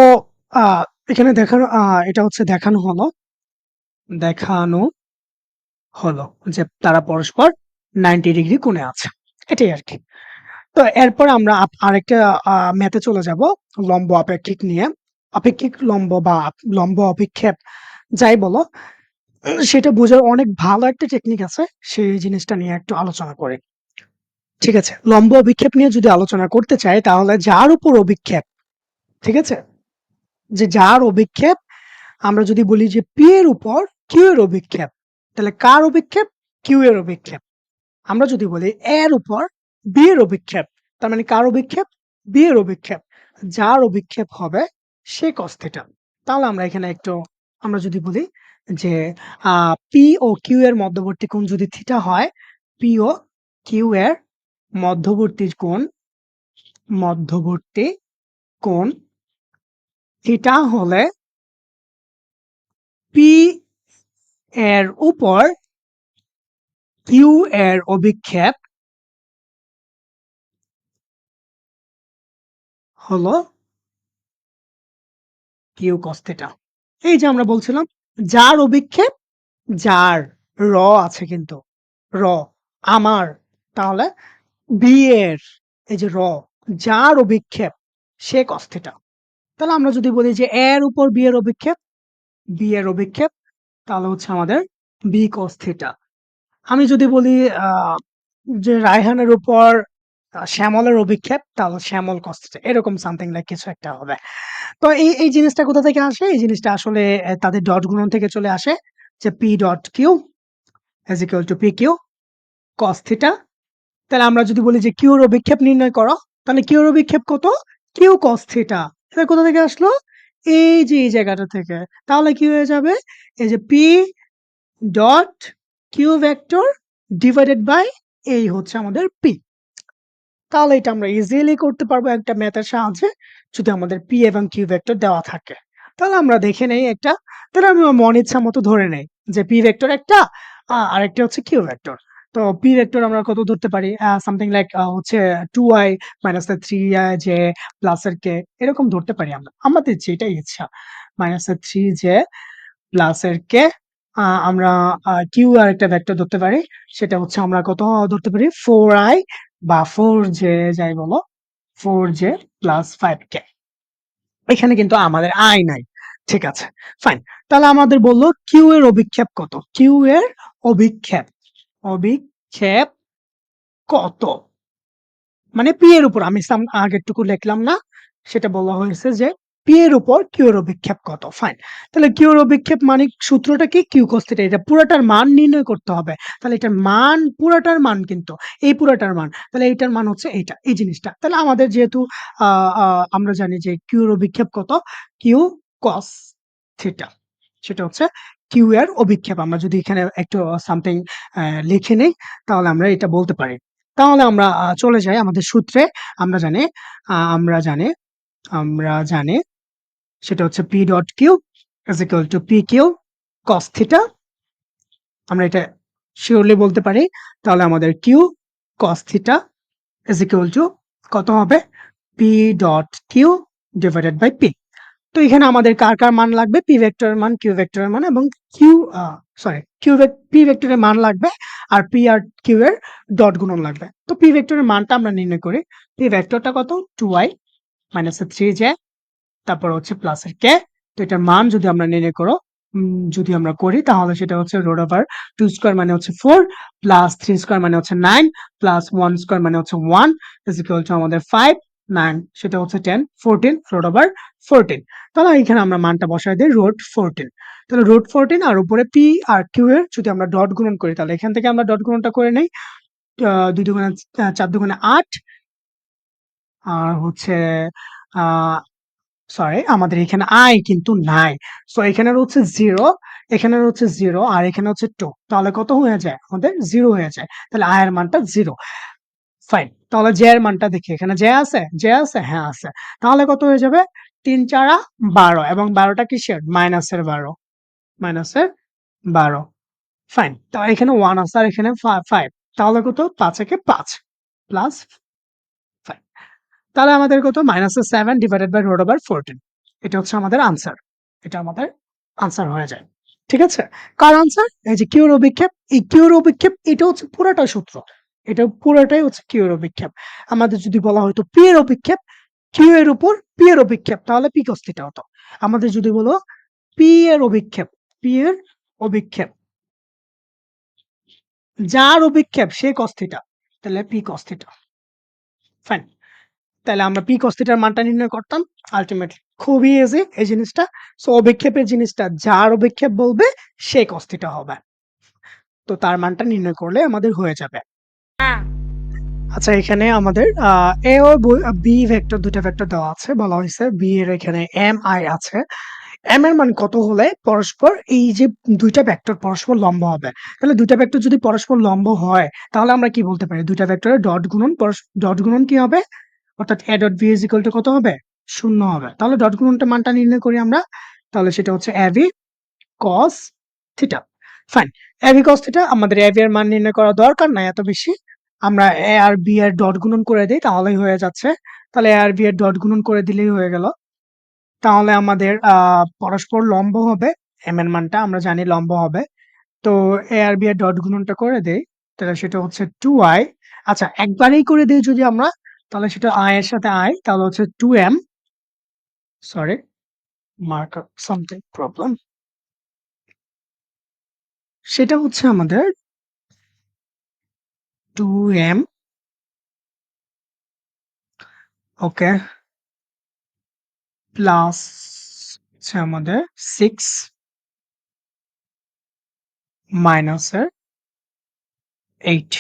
এখানে দেখানো এটা হচ্ছে দেখানো হলো যে তারা পরস্পর 90 ডিগ্রি কোণে আছে। এটাই আরকি। তো এরপর আমরা আরেকটা ম্যাথে চলে যাব লম্ব আপেক্ষিক নিয়ে। আপেক্ষিক লম্ব বা লম্ব অভিক্ষেপ যাই বলো, সেটা বোঝার অনেক ভালো একটা টেকনিক আছে। সেই জিনিসটা নিয়ে একটু আলোচনা করি। ঠিক আছে? লম্ব অভিক্ষেপ নিয়ে যদি আলোচনা করতে চাই তাহলে যার উপর অভিক্ষেপ, ঠিক আছে? যে যার অভিক্ষেপ আমরা যদি বলি যে P এর উপর Q এর অভিক্ষেপ, তাহলে কার অভিক্ষেপ? Q এর অভিক্ষেপ। আমরা যদি বলি A এর উপর B এর অভিক্ষেপ, তার মানে কার অভিক্ষেপ? B এর অভিক্ষেপ। যার অভিক্ষেপ হবে সে cos θ। তাহলে আমরা যদি বলি যে P ও Q এর মধ্যবর্তী কোণ যদি θ হয়, P ও Q এর মধ্যবর্তী কোণ θ হলে P এর উপর Q এর অভিক্ষেপ হলো Q cos θ। এই যে আমরা বলছিলাম যার অভিক্ষেপ, যার র আছে কিন্তু র আমার, তাহলে বি এর এই যে যার অভিক্ষেপ সে cos θ। তাহলে আমরা যদি বলি যে এ এর উপর বি এর অভিক্ষেপ তাহলে হচ্ছে আমাদের বি cos θ। আমি যদি বলি যে রায়হানের উপর শ্যামলের অভিক্ষেপ তাহলে শ্যামল cos θ। এরকম সামথিং লাইক কিছু একটা হবে। তো এই জিনিসটা কোথা থেকে আসে? এই জিনিসটা আসলে তাদের ডট গুণন থেকে চলে আসে যে P dot Q is equal to PQ cos θ। তাহলে আমরা যদি বলি যে Q এর অভিক্ষেপ নির্ণয় করো, তাহলে Q এর অভিক্ষেপ কত? Q cos θ। এটা কোথা থেকে আসলো? এই যে এই জায়গাটা থেকে। তাহলে কি হয়ে যাবে? এই যে P dot Q vector divided by এই হচ্ছে আমাদের P। তাহলে এটা আমরা ইজিলি করতে পারবো একটা ম্যাথের সাহায্যে যদি আমাদের P এবং Q ভেক্টর দেওয়া থাকে। তাহলে আমরা দেখে নেই একটা, তাহলে আমি আমার মন ইচ্ছা মতো ধরে নেই যে P ভেক্টর একটা আরেকটা হচ্ছে Q ভেক্টর। তো P ভেক্টর আমরা কত ধরতে পারি? সামথিং লাইক হচ্ছে 2i মাইনাস 3j প্লাস এর k এরকম ধরতে পারি আমরা। আমাদের যেটাই ইচ্ছা। মাইনাস 3j প্লাস এর k আমরা Q আর একটা ভেক্টর ধরতে পারি। সেটা হচ্ছে আমরা কত ধরতে পারি? 4i বা 4j যাই বলো 4j প্লাস 5k। এখানে কিন্তু আমাদের আই নাই। ঠিক আছে, ফাইন। তাহলে আমাদের বললো কিউ এর অভিক্ষেপ কত? কিউ এর অভিক্ষেপ অভিক্ষেপ কত? মানে পি এর উপর আমি আগেরটুকু লিখলাম না, সেটা বলা হয়েছে যে পি এর উপর কিউ এর অভিক্ষেপ কত। ফাইন। তাহলে কিউ এর অভিক্ষেপ মানে সূত্রটা কি? Q cos θ। এটা পুরাটার মান নির্ণয় করতে হবে। তাহলে এটার মান পুরাটার মান কিন্তু এই পুরাটার মান। তাহলে এইটার মান হচ্ছে এইটা, এই জিনিসটা। তাহলে আমাদের যেহেতু আমরা জানি যে কিউ এর অভিক্ষেপ কত? Q cos θ। সেটা হচ্ছে কিউ এর অভিক্ষেপ। আমরা যদি এখানে একটু সামথিং লিখে নেই তাহলে আমরা এটা বলতে পারি। তাহলে আমরা চলে যাই আমাদের সূত্রে। আমরা জানি আ আমরা জানি আমরা জানি সেটা হচ্ছে P dot Q is equal to PQ cos θ। আমরা এটা শিওরলি বলতে পারি। তাহলে আমাদের Q cos θ is equal to কত হবে? P dot Q divided by P। তো এখানে আমাদের কার মান লাগবে? P ভেক্টরের মান, Q ভেক্টরের মান এবং P ভেক্টরের মান লাগবে আর P আর Q এর ডট গুণন লাগবে। তো P ভেক্টরের মানটা আমরা নির্ণয় করি। P ভেক্টরটা কত? 2i মাইনাস 3j তারপর হচ্ছে প্লাস এর k। তো এটার মান যদি আমরা নির্ণয় যদি আমরা করি তাহলে সেটা হচ্ছে রুট ওভার 2 স্কয়ার মানে হচ্ছে 4 প্লাস 3 স্কয়ার মানে হচ্ছে 9 প্লাস 1 স্কয়ার মানে হচ্ছে 1 ইজ ইকুয়াল টু আমাদের 5 9 সেটা হচ্ছে 10 14 রুট ওভার 14। তাহলে এখানে আমরা মানটা বসাই দেই রুট 14। তাহলে রুট 14 আর উপরে p আর q এর যদি আমরা ডট গুণন করি তাহলে এখান থেকে আমরা ডট গুণনটা করে নেই। 2 দুগুণে 4 দুগুণে 8 আর হচ্ছে সরি আমাদের এখানে আই কিন্তু নাই। সো এখানে হচ্ছে 0, এখানে হচ্ছে 0 আর এখানে হচ্ছে 2। তাহলে কত হয়ে যায়? আমাদের 0 হয়ে যায়। তাহলে আই এর মানটা 0। ফাইন। তাহলে জে এর মানটা দেখি। এখানে জে আছে? জে আছে? হ্যাঁ আছে। তাহলে কত হয়ে যাবে? 3 4 12 এবং 12টা কিসের? মাইনাসের 12। মাইনাসের 12। ফাইন। তো এখানে 1 আছে আর এখানে 5। তাহলে কত? 5 একে 5 প্লাস 5। তাহলে আমাদের কত? -7 ডিভাইডেড বাই রুট ওভার 14। এটা হচ্ছে আমাদের আনসার। এটা আমাদের আনসার হয়ে যায়। ঠিক আছে? কার আনসার? এই যে কিউর অভিক্ষেপ। এই কিউর অভিক্ষেপ এটা হচ্ছে পুরাটা সূত্র। এটা পুরাটাই হচ্ছে কিউর অভিক্ষেপ। আমাদের যদি বলা হয়তো পি এর অভিক্ষেপ, কিউ এর উপর পি এর অভিক্ষেপ তাহলে পি cos থিটা হতো। আমাদের যদি বলো পি এর অভিক্ষেপ, পি এর অভিক্ষেপ যার অভিক্ষেপ সে cos থিটা তাহলে পি cos থিটা। ফাইন। তাহলে আমরা পি cos থিটার মানটা নির্ণয় করতাম। আল্টিমেটলি খুবই ইজি এই জিনিসটা। সো অভিক্ষেপের জিনিসটা যার অভিক্ষেপ বলবে সে cos থিটা হবে। তো তার মানটা নির্ণয় করলে আমাদের হয়ে যাবে। আচ্ছা এখানে আমাদের এ ও বি ভেক্টর দুইটা ভেক্টর দেওয়া আছে। বলা হয়েছে বি এর এখানে এম আই আছে। এম এর মান কত হলে পরস্পর এই যে দুইটা ভেক্টর পরস্পর লম্ব হবে। তাহলে দুইটা ভেক্টর যদি পরস্পর লম্ব হয় তাহলে আমরা কি বলতে পারি? দুইটা ভেক্টরের ডট গুণন কি হবে? অর্থাৎ a dot B is equal to কত হবে? 0 হবে। তাহলে ডট গুণনটা মানটা নির্ণয় করি আমরা। তাহলে সেটা হচ্ছে ab cos theta. Fine. ab cos theta আমাদের ab এর মান নির্ণয় করা দরকার নাই এত বেশি। আমরা a আর b এর ডট গুণন করে দেই তাহলেই হয়ে যাচ্ছে। তাহলে a আর b এর ডট গুণন করে দিলেই হয়ে গেল। তাহলে আমাদের পরস্পর লম্ব হবে। m এর মানটা আমরা জানি লম্ব হবে। তো a আর b এর ডট গুণনটা করে দেই। তাহলে সেটা হচ্ছে 2i। আচ্ছা একবারেই করে দেই যদি আমরা তাহলে সেটা i এর সাথে i তাহলে হচ্ছে 2m। Sorry, mark up something problem. সেটা হচ্ছে আমাদের 2m। ওকে, প্লাস হচ্ছে আমাদের 6 মাইনাসের 8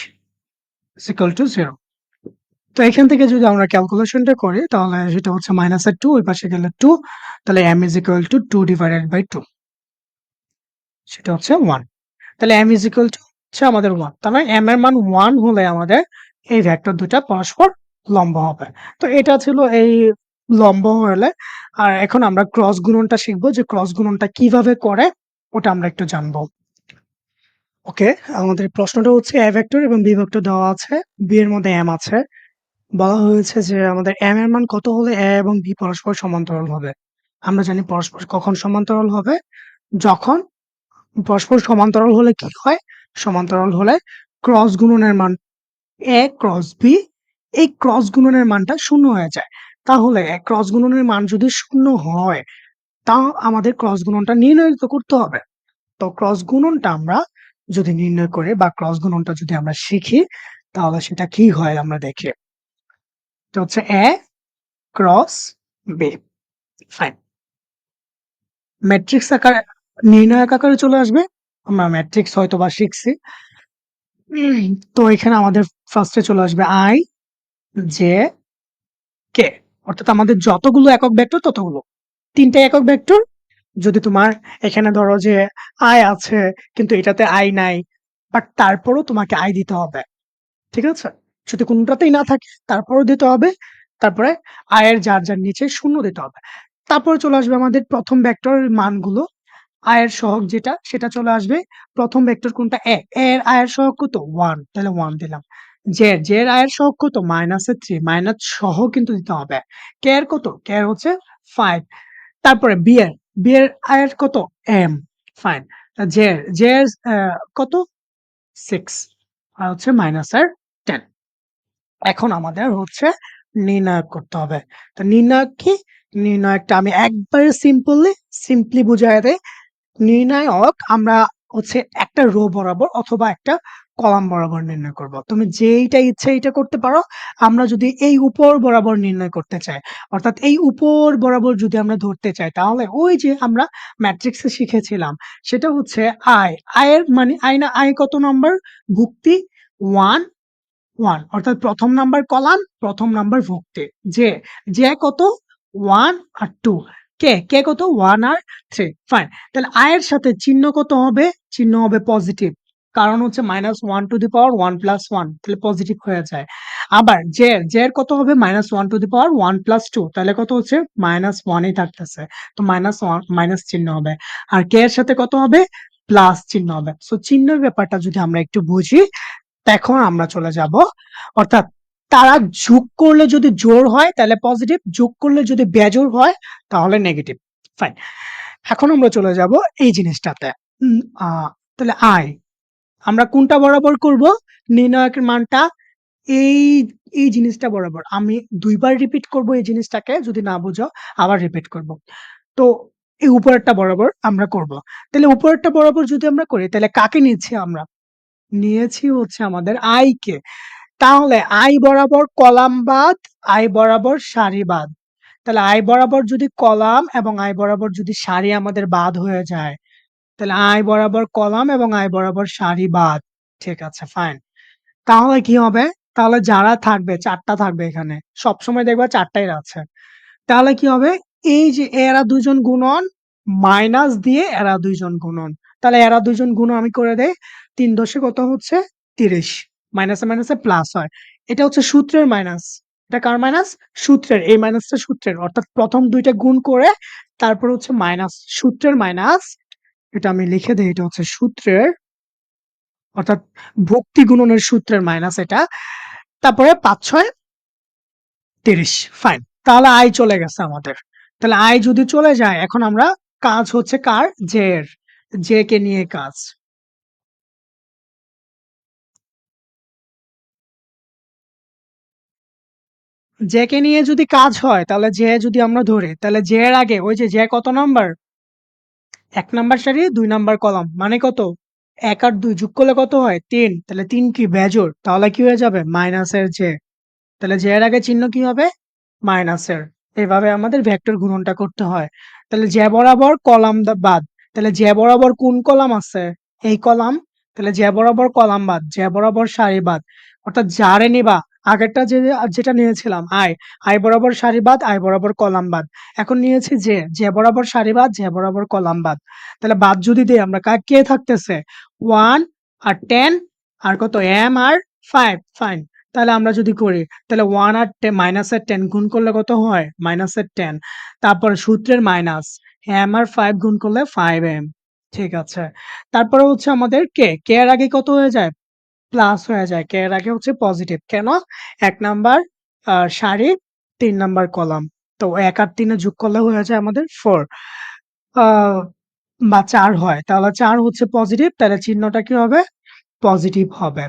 ইকুয়াল টু 0। তো এখান থেকে যদি আমরা ক্যালকুলেশনটা করি তাহলে সেটা হচ্ছে মাইনাসের 2 ওই পাশে গেলে 2। তাহলে m is equal to 2 divided by 2, সেটা হচ্ছে 1। তাহলে m ইজ ইকুয়াল টু হচ্ছে আমাদের 1। তার মানে m এর মান 1 হলে আমাদের এই ভেক্টর দুটা পরস্পর লম্ব হবে। তো এটা ছিল এই লম্ব হলে। আর এখন আমরা ক্রস গুণনটা শিখবো যে ক্রস গুণনটা কিভাবে করে ওটা আমরা একটু জানবো। ওকে, আমাদের প্রশ্নটা হচ্ছে a ভেক্টর এবং b ভেক্টর দেওয়া আছে। b এর মধ্যে m আছে। বলা হয়েছে যে আমাদের m এর মান কত হলে a এবং b পরস্পর সমান্তরাল হবে। আমরা জানি পরস্পর কখন সমান্তরাল হবে? যখন পরস্পর সমান্তরাল হলে কি হয়? সমান্তরাল হলে ক্রস গুণনের মান a ক্রস b, এই ক্রস গুণনের মানটা 0 হয়ে যায়। তাহলে ক্রস গুণনের মান যদি 0 হয় তা আমাদের ক্রস গুণনটা নির্ণয় করতে হবে। তো ক্রস গুণনটা আমরা যদি নির্ণয় করি বা ক্রস গুণনটা যদি আমরা শিখি তাহলে সেটা কি হয় আমরা দেখি। তো হচ্ছে a cross b। Fine. Matrix আকারে নির্ণায়ক আকারে চলে আসবে। আমরা ম্যাট্রিক্স হয়তো বা শিখছি। তো এখানে আমাদের ফার্স্টে চলে আসবে i জে কে, অর্থাৎ আমাদের যতগুলো একক ভেক্টর ততগুলো। 3টে একক ভেক্টর। যদি তোমার এখানে ধরো যে i আছে কিন্তু এটাতে i নাই, বাট তারপরও তোমাকে i দিতে হবে। ঠিক আছে? যদি কোনটাতেই না থাকে তারপরও দিতে হবে। তারপরে i এর যার নিচে 0 দিতে হবে। তারপরে চলে আসবে আমাদের প্রথম ভেক্টরের মানগুলো। i এর সহগ যেটা সেটা চলে আসবে। প্রথম ভেক্টর কোনটা? a এর i এর সহগ কত? 1, তাহলে 1 দিলাম। j এর i এর সহগ কত? -3, মাইনাস সহ কিন্তু দিতে হবে। k এর কত? k এর হচ্ছে 5। তারপরে b এর i এর কত? m। ফাইন। j এর কত? 6 আর হচ্ছে মাইনাস এর 10। এখন আমাদের হচ্ছে নির্ণায়ক করতে হবে। তো নির্ণায়ক কি? নির্ণায়কটা আমি একবারে সিম্পলি বুঝায় দেই। নির্ণায়ক আমরা হচ্ছে একটা রো বরাবর অথবা একটা কলাম বরাবর নির্ণয় করব। তুমি যেইটা ইচ্ছে এইটা করতে পারো। আমরা যদি এই উপর বরাবর নির্ণয় করতে চাই, অর্থাৎ এই উপর বরাবর যদি আমরা ধরতে চাই তাহলে ওই যে আমরা ম্যাট্রিক্সে শিখেছিলাম সেটা হচ্ছে আই এর মানে আই কত নাম্বার? ভুক্তি 1 1, অর্থাৎ প্রথম নাম্বার কলাম প্রথম নাম্বার ভুক্তি। জে কত? 1 আর 2। কে কত? 1 আর 3। ফাইন। তাহলে i এর সাথে চিহ্ন কত হবে? চিহ্ন হবে পজিটিভ। কারণ হচ্ছে -1 টু দি পাওয়ার 1 প্লাস 1, তাহলে পজিটিভ হয়ে যায়। আবার জে এর কত হবে? -1 টু দি পাওয়ার 1 প্লাস 2, তাহলে কত হচ্ছে? -1ই থাকতেছে। তো -1 মাইনাস চিহ্ন হবে। আর কে এর সাথে কত হবে? প্লাস চিহ্ন হবে। সো চিহ্নের ব্যাপারটা যদি আমরা একটু বুঝি এখন আমরা চলে যাব, অর্থাৎ তারা যোগ করলে যদি জোড় হয় তাহলে পজিটিভ, যোগ করলে যদি বেজোড় হয় তাহলে নেগেটিভ। ফাইন। এখন আমরা চলে যাব এই জিনিসটাতে। তাহলে আয় আমরা কোনটা বরাবর করব? নির্ণায়কের মানটা এই এই জিনিসটা বরাবর। আমি ২ বার রিপিট করব এই জিনিসটাকে, যদি না বুঝো আবার রিপিট করব। তো এই উপরেরটা বরাবর আমরা করব। তাহলে উপরেরটা বরাবর যদি আমরা করি তাহলে কাকে নিচ্ছি আমরা? নিয়েছি হচ্ছে আমাদের i কে। তাহলে i বরাবর কলাম বাদ, i বরাবর সারি বাদ। তাহলে i বরাবর যদি কলাম এবং i বরাবর যদি সারি আমাদের বাদ হয়ে যায়, তাহলে i বরাবর কলাম এবং i বরাবর সারি বাদ। ঠিক আছে, ফাইন। তাহলে কি হবে? তাহলে যারা থাকবে ৪ টা থাকবে এখানে। সবসময় দেখবা ৪ টাই আছে। তাহলে কি হবে? এই যে এরা ২ জন গুণন মাইনাস দিয়ে এরা ২ জন গুণন। তাহলে এরা ২ জন গুণ আমি করে দেই। ৩ দশে কত হচ্ছে? ৩০। মাইনাসে, মাইনাসে প্লাস হয়। এটা হচ্ছে সূত্রের মাইনাস। এটা কার মাইনাস? সূত্রের। এই মাইনাসটা সূত্রের। অর্থাৎ ১ম ২ টা গুণ করে তারপর হচ্ছে মাইনাস। সূত্রের মাইনাস। এটা আমি লিখে দেই। এটা হচ্ছে সূত্রের, অর্থাৎ ভক্তি গুণনের সূত্রের মাইনাস এটা। তারপরে ৫-৬ ৩০, ফাইন। তাহলে আয় চলে গেছে আমাদের। তাহলে আয় যদি চলে যায়, এখন আমরা কাজ হচ্ছে কার? জে এর। জে কে নিয়ে কাজ। জে কে নিয়ে যদি কাজ হয় তাহলে জে যদি আমরা ধরি, তাহলে জে এর আগে ওই যে জে কত নাম্বার? ১ নাম্বার সারি ২ নাম্বার কলাম। মানে কত? ১ আর ২ যোগ করলে কত হয়? ৩। তাহলে ৩ কি বেজোড়? তাহলে কি হয়ে যাবে? মাইনাসের জে। তাহলে জে এর আগে চিহ্ন কি হবে? মাইনাসের। এভাবে আমাদের ভেক্টর গুণনটা করতে হয়। তাহলে জে বরাবর কলাম বাদ। তাহলে জে বরাবর কোন কলাম আছে? এই কলাম। তাহলে জে বরাবর কলাম বাদ, জে বরাবর সারি বাদ। অর্থাৎ যারে নিবা, আগেরটা যেটা নিয়েছিলাম আই বরাবর সারি বাদ, আই বরাবর কলাম বাদ। এখন নিয়েছি জে বরাবর সারি বাদ, জে বরাবর কলাম বাদ। তাহলে বাদ যদি দেই আমরা, কে থাকতেছে? 1 আর 10 আর কত? M R 5, fine. তাহলে আমরা যদি করি, তাহলে 1 আর মাইনাসের 10 গুণ করলে কত হয়? মাইনাসের 10। তারপর সূত্রের মাইনাস, এম আর 5 গুণ করলে 5m। ঠিক আছে। তারপরে হচ্ছে আমাদের কে এর আগে কত হয়ে যায়? প্লাস হয়ে যায়। কে এর আগে হচ্ছে পজিটিভ। কেন? ১ নাম্বার সারি, ৩ নাম্বার কলাম। তো ১ আর ৩ এ যোগ করলে হয়ে যায় আমাদের 4 আ বা ৪ হয়। তাহলে ৪ হচ্ছে পজিটিভ, তাহলে চিহ্নটা কি হবে? পজিটিভ হবে।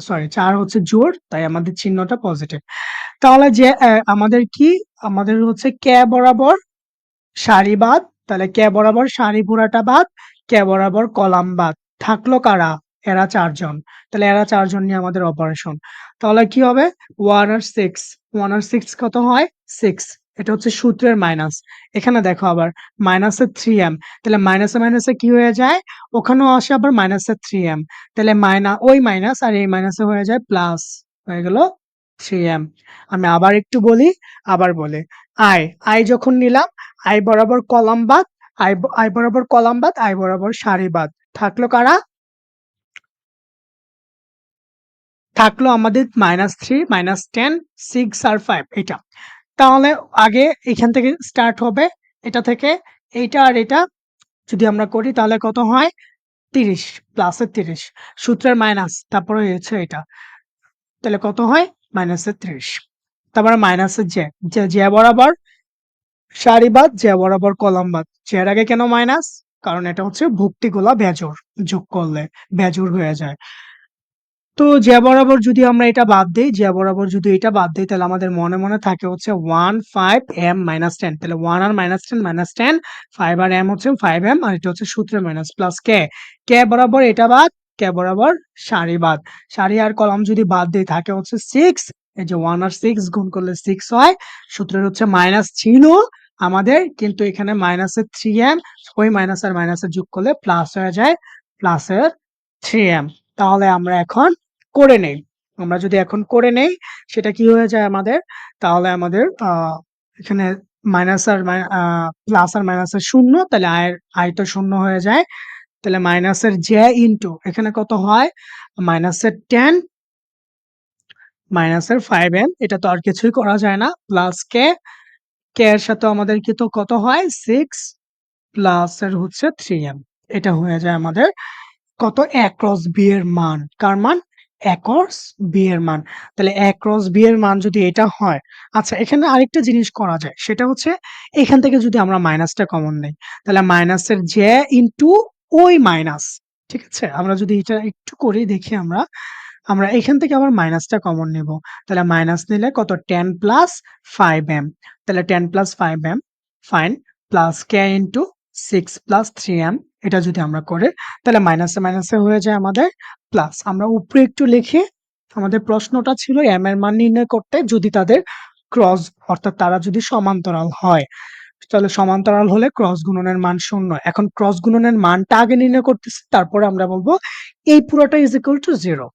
সরি, ৪ হচ্ছে জোড়, তাই আমাদের চিহ্নটা পজিটিভ। তাহলে যে আমাদের কি? আমাদের হচ্ছে কে বরাবর সারি বাদ, তাহলে কে বরাবর সারি পুরাটা বাদ, কে বরাবর কলাম বাদ। থাকলো কারা? এরা ৪ জন। তাহলে এরা ৪ জন নিয়ে আমাদের অপারেশন। তাহলে কি হবে? 1 আর 6, 1 আর 6 কত হয়? 6। এটা হচ্ছে সূত্রের মাইনাস। এখানে দেখো আবার মাইনাসের 3m। তাহলে মাইনাসে, মাইনাসে কি হয়ে যায়? ওখানেও আসে আবার মাইনাসের 3m। তাহলে ওই মাইনাস আর এই মাইনাসে হয়ে যায় প্লাস। হয়ে গেল 3m। আমি আবার একটু বলি, আবার বলি। আই যখন নিলাম, আই বরাবর কলাম বাদ, আই বরাবর কলাম বাদ, আই বরাবর সারি বাদ। থাকলো কারা? থাকলো আমাদের -3, -10, 6 আর 5 এটা। তাহলে আগে এখান থেকে স্টার্ট হবে। এটা থেকে এইটা আর এটা যদি আমরা করি তাহলে কত হয়? ৩০, প্লাসের ৩০। সূত্রের মাইনাস, তারপরে হচ্ছে এটা। তাহলে কত হয়? মাইনাসের ৩০। তারপরে মাইনাসের জে বরাবর সারিবাদ, যে বরাবর কলাম বাদ। এর আগে কেন মাইনাস? কারণ এটা হচ্ছে ভুক্তিগুলা বেজোড়। যোগ করলে বেজোড় হয়ে যায়। তো যে বরাবর যদি আমরা এটা বাদ দেই, যে বরাবর যদি এটা বাদ দেই, তাহলে আমাদের মনে, মনে থাকে হচ্ছে 1, 5 m -10। তাহলে 1 আর -10, -10, 5 আর m হচ্ছে 5m, আর এটা হচ্ছে সূত্রের মাইনাস প্লাস কে বরাবর এটা বাদ, কে বরাবর সারি বাদ। সারি আর কলাম যদি বাদ দেই থাকে হচ্ছে 6। এই যে 1 আর 6 গুণ করলে 6 হয়। সূত্রের হচ্ছে মাইনাস ছিল আমাদের, কিন্তু এখানে মাইনাসের 3m, ওই মাইনাস আর মাইনাসের যোগ করলে প্লাস হয়ে যায়, প্লাসের 3m। তাহলে আমরা এখন করে নেই। আমরা যদি এখন করে নেই, সেটা কি হয়ে যায় আমাদের? তাহলে আমাদের এখানে মাইনাস আর প্লাস আর মাইনাসের শূন্য, তাহলে আই তো শূন্য হয়ে যায়। তাহলে মাইনাসের জে ইনটু এখানে কত হয়? মাইনাসের 10, মাইনাসের 5m, এটা তো আর কিছুই করা যায় না। প্লাস কে এর সাথে আমাদের কি তো কত হয়? 6 প্লাস এর হচ্ছে 3m। এটা হয়ে যায় আমাদের কত? a ক্রস b এর মান। কার মান? a ক্রস b এর মান। তাহলে a ক্রস b এর মান যদি এটা হয়, আচ্ছা এখানে আরেকটা জিনিস করা যায়। সেটা হচ্ছে এখান থেকে যদি আমরা মাইনাসটা কমন নেই, তাহলে মাইনাসের যে ইনটু ওই মাইনাস। ঠিক আছে? আমরা যদি এটা একটু করে দেখি আমরা এখান থেকে আবার মাইনাসটা কমন নেব। তাহলে মাইনাস নিলে কত 10 প্লাস 5m। তাহলে 10 plus 5m fine plus k into 6 plus 3m। এটা যদি আমরা করে তাহলে মাইনাসে মাইনাসে হয়ে যায় আমাদের প্লাস। আমরা উপরে একটু লিখি, আমাদের প্রশ্নটা ছিল m এর মান নির্ণয় করতে যদি তাদের ক্রস অর্থাৎ তারা যদি সমান্তরাল হয়। তাহলে সমান্তরাল হলে ক্রস গুণনের মান 0। এখন ক্রস গুণনের মানটা আগে নির্ণয় করতেছি, তারপরে আমরা বলবো এই পুরোটা ইজ ইকুয়াল টু 0।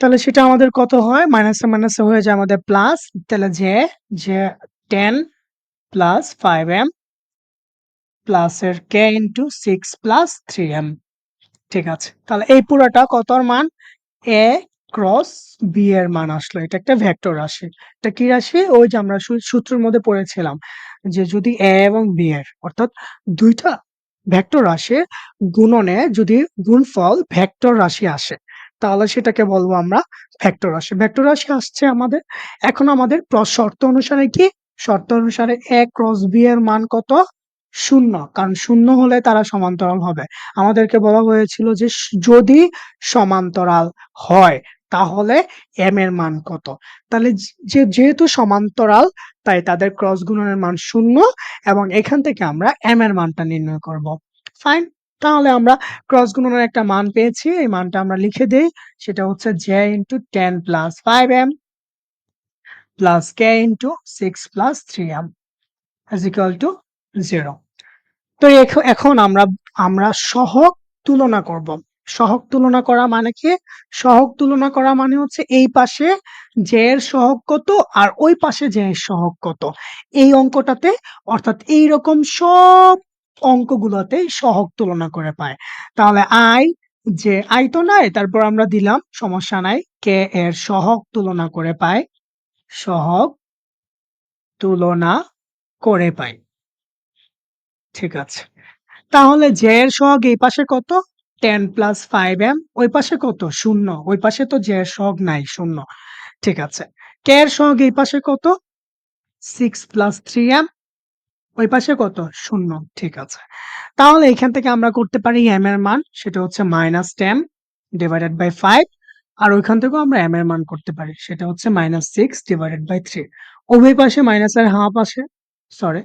তাহলে সেটা আমাদের কত হয়? মাইনাসে মাইনাসে হয়ে যায় আমাদের প্লাস। তাহলে যে 10 প্লাস 5m প্লাস এর k ইনটু 6 প্লাস 3m। ঠিক আছে। তাহলে এই পুরাটা কতর মান? a ক্রস b এর মান আসলো। এটা একটা ভেক্টর রাশি। এটা কি রাশি? ওই যে আমরা সূত্রের মধ্যে পড়েছিলাম যে যদি a এবং b এর অর্থাৎ দুইটা ভেক্টর রাশির গুণনে যদি গুণফল ভেক্টর রাশি আসে, তাহলে সেটাকে বলবো আমরা ভেক্টর রাশি। ভেক্টর রাশি আসছে আমাদের। এখন আমাদের শর্ত অনুসারে কি? শর্ত অনুসারে a ক্রস b এর মান কত? 0। কারণ 0 হলে তারা সমান্তরাল হবে। আমাদেরকে বলা হয়েছিল যে যদি সমান্তরাল হয় তাহলে m এর মান কত? তাহলে যেহেতু সমান্তরাল তাই তাদের ক্রস গুণনের মান 0 এবং এখান থেকে আমরা m এর মানটা নির্ণয় করব। ফাইন। তাহলে আমরা ক্রস গুণনের একটা মান পেয়েছি। এই মানটা আমরা লিখে দেই। সেটা হচ্ছে j into 10 plus 5m plus k into 6 plus 3m is equal to 0। তো এখন আমরা আমরা সহগ তুলনা করব। সহগ তুলনা করা মানে কি? সহগ তুলনা করা মানে হচ্ছে এই পাশে j এর সহগ কত আর ওই পাশে j এর সহগ কত। এই অঙ্কটাতে অর্থাৎ এইরকম সব অঙ্কগুলোতে সহগ তুলনা করে পায়। তাহলে i তো নাই, তারপর আমরা দিলাম সমস্যা নাই, k এর সহগ তুলনা করে পায়। সহগ তুলনা করে পাই। ঠিক আছে। তাহলে j এর সহগ এই পাশে কত? 10 প্লাস 5m। ওই পাশে কত? 0। ওই পাশে তো j এর সহগ নাই, 0। ঠিক আছে। k এর সহগ এই পাশে কত? 6 প্লাস 3m। ওই পাশে কত? 0। ঠিক আছে। তাহলে এখান থেকে আমরা করতে পারি m এর মান, সেটা হচ্ছে -10 ডিভাইডেড বাই 5। আর ওইখান থেকেও আমরা m এর মান করতে পারি, সেটা হচ্ছে -6 ডিভাইডেড বাই 3। উভয় পাশে মাইনাসের হাফ আসে, সরি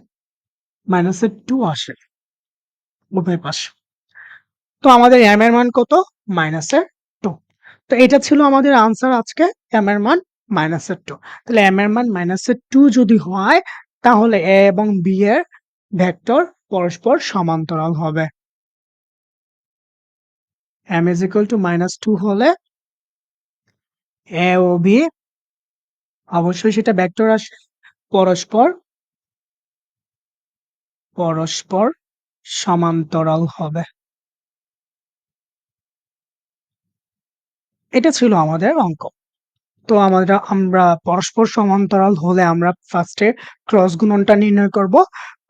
মাইনাসের 2 আসে উভয় পাশে। তো আমাদের m এর মান কত? -2। তো এটা ছিল আমাদের আনসার আজকে, m এর মান -2। তাহলে m এর মান -2 যদি হয় তাহলে a এবং b এর ভেক্টর পরস্পর সমান্তরাল হবে। m is equal to -2 হলে a ও b অবশ্যই সেটা ভেক্টর আসে, পরস্পর পরস্পর সমান্তরাল হবে। এটা ছিল আমাদের অঙ্ক। তো আমরা পরস্পর সমান্তরাল হলে আমরা ফার্স্টে ক্রস গুণনটা নির্ণয় করব।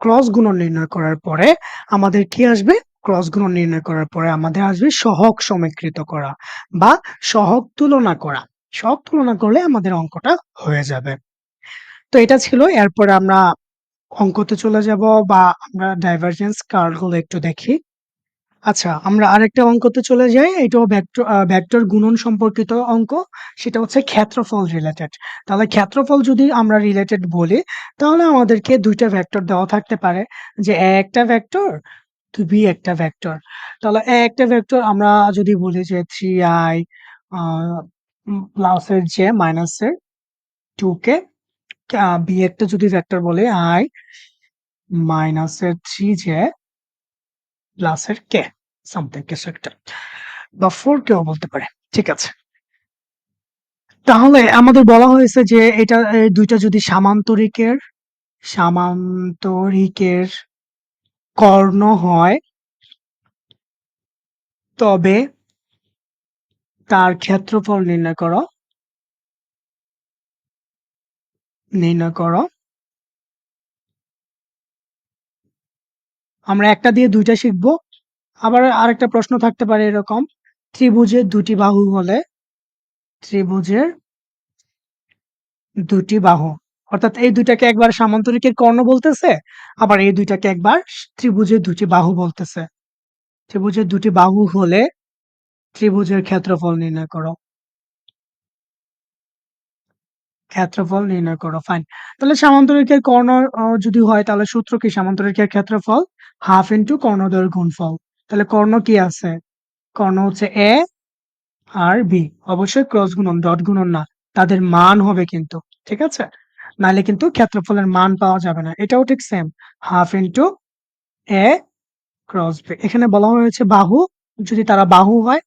ক্রস গুণন নির্ণয় করার পরে আমাদের কি আসবে? ক্রস গুণন নির্ণয় করার পরে আমাদের আসবে সহগ সমীকৃত করা বা সহগ তুলনা করা। সহগ তুলনা করলে আমাদের অঙ্কটা হয়ে যাবে। তো এটা ছিল। এরপরে আমরা অঙ্কতে চলে যাব বা আমরা ডাইভারজেন্স কার্ল গুলো একটু দেখি। আচ্ছা, আমরা আরেকটা অঙ্কতে চলে যাই। এটাও ভেক্টর গুণন সম্পর্কিত অঙ্ক। সেটা হচ্ছে ক্ষেত্রফল রিলেটেড। তাহলে ক্ষেত্রফল যদি আমরা রিলেটেড বলি, তাহলে আমাদেরকে ২ টা ভেক্টর দেওয়া থাকতে পারে যে a একটা ভেক্টর, b একটা ভেক্টর। তাহলে a একটা ভেক্টর আমরা যদি বলি যে 3i আ প্লাস এর j মাইনাস এর 2k, b একটা যদি ভেক্টর বলি i মাইনাস এর 3j প্লাস এর k সামথিং কিছু একটা, বা 4 কেও বলতে পারে। ঠিক আছে। তাহলে আমাদের বলা হয়েছে যে এটা এই ২ টা যদি সামান্তরিকের কর্ণ হয় তবে তার ক্ষেত্রফল নির্ণয় করো। আমরা একটা দিয়ে ২ টা শিখব। আবার আরেকটা প্রশ্ন থাকতে পারে এরকম ত্রিভুজের দুটি বাহু হলে ত্রিভুজের দুটি বাহু, অর্থাৎ এই দুইটাকে একবার সামান্তরিকের কর্ণ বলতেছে, আবার এই দুইটাকে একবার ত্রিভুজের দুটি বাহু বলতেছে। ত্রিভুজের দুটি বাহু হলে ত্রিভুজের ক্ষেত্রফল নির্ণয় করো। ক্ষেত্রফল নির্ণয় করো, ফাইন। তাহলে সামান্তরিকের কর্ণ যদি হয় তাহলে সূত্র কি? সামান্তরিকের ক্ষেত্রফল হাফ ইন্টু কর্ণদ্বয়ের গুণফল। তাহলে কর্ণ কি আছে? কর্ণ হচ্ছে এ আর বি, অবশ্যই ক্রস গুণন, ডট গুণন না, তাদের মান হবে কিন্তু, ঠিক আছে? নাহলে কিন্তু ক্ষেত্রফলের মান পাওয়া যাবে না। এটাও ঠিক সেম, হাফ ইন্টু এ ক্রস বি। এখানে বলা হয়েছে বাহু, যদি তারা বাহু হয়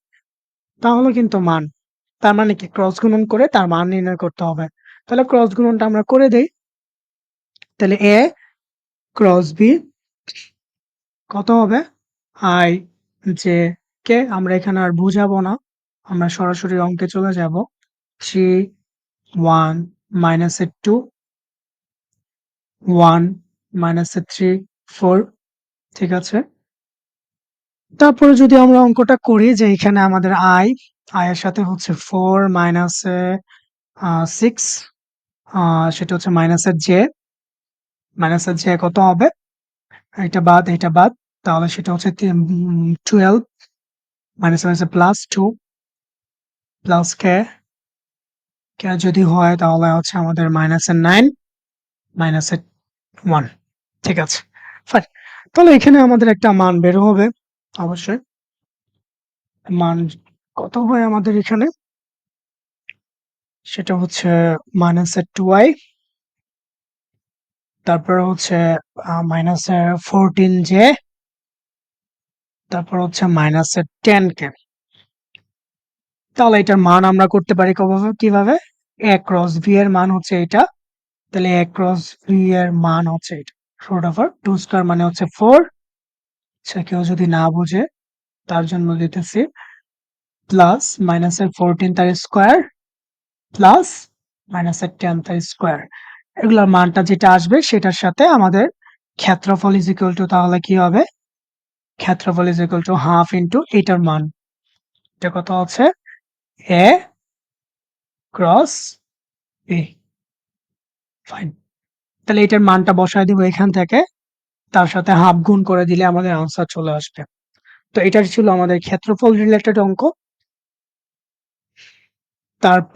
তাহলে কিন্তু মান, তার মানে কি ক্রস গুণন করে তার মান নির্ণয় করতে হবে। তাহলে ক্রস গুণনটা আমরা করে দেই। তাহলে এ ক্রস বি কত হবে? আই জে কে আমরা এখানে আর বুঝাবো না, আমরা সরাসরি অঙ্কে চলে যাব। 3 1 minus এর 2 1 minus এর 3 4, ঠিক আছে? তারপরে যদি আমরা অঙ্কটা করি যে এখানে আমাদের আই এর সাথে হচ্ছে 4 মাইনাস 6, সেটা হচ্ছে মাইনাসের জে কত হবে? এটা বাদ, তাহলে সেটা হচ্ছে 12 মাইনাস মাইনাসে প্লাস 2 প্লাস কে যদি হয় তাহলে হচ্ছে আমাদের মাইনাসের 9 মাইনাসের 1, ঠিক আছে, ফাইন। তাহলে এখানে আমাদের একটা মান বের হবে অবশ্যই। মান কত হয় আমাদের এখানে? সেটা হচ্ছে মাইনাসের 2i, তারপর হচ্ছে মাইনাসের 14j, তারপর হচ্ছে মাইনাসের 10কে। তাহলে এটার মান আমরা করতে পারি কিভাবে? a ক্রস v এর মান হচ্ছে এটা, তাহলে a ক্রস v এর মান হচ্ছে এটা, রুট ওভার 2 স্কয়ার মানে হচ্ছে 4। সে কেউ যদি না বুঝে তার জন্য দিতেছি, প্লাস মাইনাসের 14 তার স্কয়ার প্লাস মাইনাসের 10 তার স্কয়ার। এগুলোর মানটা যেটা আসবে সেটার সাথে আমাদের ক্ষেত্রফল ইজ ইকুয়াল টু, তাহলে কি হবে? ক্ষেত্রফল is equal to half into এটার মান, এটা কত হচ্ছে? এ ক্রস বি, ফাইন। তাহলে এটার মানটা বসায় দিব এখান থেকে, তার সাথে হাফ গুণ করে দিলে আমাদের আনসার চলে আসবে। তো এটা ছিল আমাদের ক্ষেত্রফল রিলেটেড অঙ্ক। তারপর